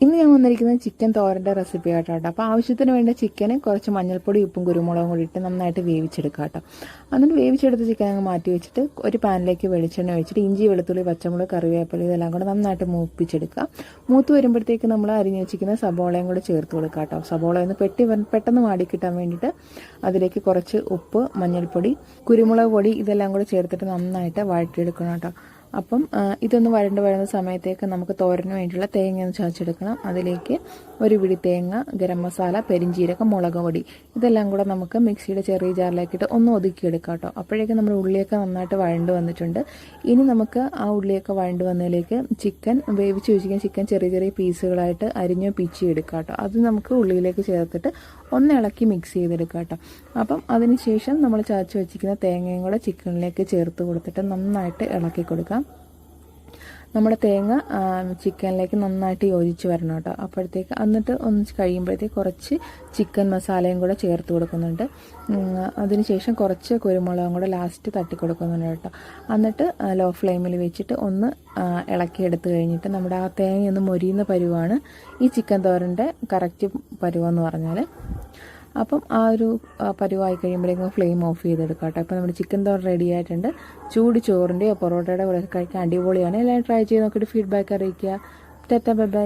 ഇന്ന് ഞാൻ വന്നിരിക്കുന്നത് ചിക്കൻ തോരൻ്റെ റെസിപ്പി ആയിട്ടാണ്. അപ്പോൾ ആവശ്യത്തിന് വേണ്ട ചിക്കന് കുറച്ച് മഞ്ഞൾപ്പൊടി ഉപ്പും കുരുമുളകും കൂടി ഇട്ട് നന്നായിട്ട് വേവിച്ചെടുക്കുക കേട്ടോ. എന്നിട്ട് വേവിച്ചെടുത്ത ചിക്കൻ അങ്ങ് മാറ്റി വെച്ചിട്ട് ഒരു പാനിലേക്ക് വെളിച്ചെണ്ണ ഒഴിച്ചിട്ട് ഇഞ്ചി വെളുത്തുള്ളി പച്ചമുളക് കറിവേപ്പില ഇതെല്ലാം കൂടെ നന്നായിട്ട് മൂപ്പിച്ചെടുക്കുക. മൂത്ത് വരുമ്പോഴത്തേക്ക് നമ്മൾ അരിഞ്ഞ് വെച്ചിരിക്കുന്ന സബോളയും കൂടെ ചേർത്ത് കൊടുക്കുക കേട്ടോ. സബോള ഒന്ന് പെട്ടെന്ന് മാടി കിട്ടാൻ വേണ്ടിയിട്ട് അതിലേക്ക് കുറച്ച് ഉപ്പ്, മഞ്ഞൾപ്പൊടി, കുരുമുളക് പൊടി ഇതെല്ലാം കൂടെ ചേർത്തിട്ട് നന്നായിട്ട് വഴറ്റിയെടുക്കണം കേട്ടോ. അപ്പം ഇതൊന്ന് വരുന്ന സമയത്തേക്ക് നമുക്ക് തോരന് വേണ്ടിയുള്ള തേങ്ങ ഒന്ന് ചതച്ചെടുക്കണം. അതിലേക്ക് ഒരു പിടി തേങ്ങ, ഗരം മസാല, പെരിഞ്ചീരകം, മുളക് പൊടി ഇതെല്ലാം കൂടെ നമുക്ക് മിക്സിയുടെ ചെറിയ ജാറിലേക്കിട്ട് ഒന്ന് ഒതുക്കിയെടുക്കാം കേട്ടോ. അപ്പോഴേക്കും നമ്മുടെ ഉള്ളിയൊക്കെ നന്നായിട്ട് വഴണ്ട് വന്നിട്ടുണ്ട്. ഇനി നമുക്ക് ആ ഉള്ളിയൊക്കെ വഴണ്ട് വന്നതിലേക്ക് ചിക്കൻ വേവിച്ച് വെച്ചിരിക്കുന്ന ചിക്കൻ ചെറിയ ചെറിയ പീസുകളായിട്ട് അരിഞ്ഞ് പിച്ചിയെടുക്കാം കേട്ടോ. അത് നമുക്ക് ഉള്ളിയിലേക്ക് ചേർത്തിട്ട് ഒന്ന് ഇളക്കി മിക്സ് ചെയ്തെടുക്കാം കേട്ടോ. അപ്പം അതിനുശേഷം നമ്മൾ ചതച്ച് വെച്ചിരിക്കുന്ന തേങ്ങയും കൂടെ ചിക്കനിലേക്ക് ചേർത്ത് കൊടുത്തിട്ട് നന്നായിട്ട് ഇളക്കി കൊടുക്കാം. നമ്മുടെ തേങ്ങ ചിക്കനിലേക്ക് നന്നായിട്ട് യോജിച്ച് വരണം കേട്ടോ. അപ്പോഴത്തേക്ക് എന്നിട്ട് ഒന്ന് കഴിയുമ്പോഴത്തേക്ക് കുറച്ച് ചിക്കൻ മസാലയും കൂടെ ചേർത്ത് കൊടുക്കുന്നുണ്ട്. അതിനുശേഷം കുറച്ച് കുരുമുളകും കൂടെ ലാസ്റ്റ് തട്ടി കൊടുക്കുന്നുണ്ട് കേട്ടോ. എന്നിട്ട് ലോ ഫ്ലെയിമിൽ വെച്ചിട്ട് ഒന്ന് ഇളക്കിയെടുത്ത് കഴിഞ്ഞിട്ട് നമ്മുടെ ആ തേങ്ങ ഒന്ന് മൊരിയുന്ന പരുവാണ് ഈ ചിക്കൻ തോരൻ്റെ കറക്റ്റ് പരുവെന്ന് പറഞ്ഞാൽ. അപ്പം ആ ഒരു പരുവായി കഴിയുമ്പോഴേക്കും ഫ്ലെയിം ഓഫ് ചെയ്തെടുക്കാം കേട്ടോ. അപ്പോൾ നമ്മുടെ ചിക്കൻ തോരൻ റെഡി ആയിട്ടുണ്ട്. ചൂട് ചോറിൻ്റെയോ പൊറോട്ടയുടെ കൂടെ കഴിക്കാൻ അടിപൊളിയാണ്. എല്ലാവരും ട്രൈ ചെയ്ത് നോക്കിയിട്ട് ഫീഡ്ബാക്ക് അറിയിക്കുക. Tata bye bye.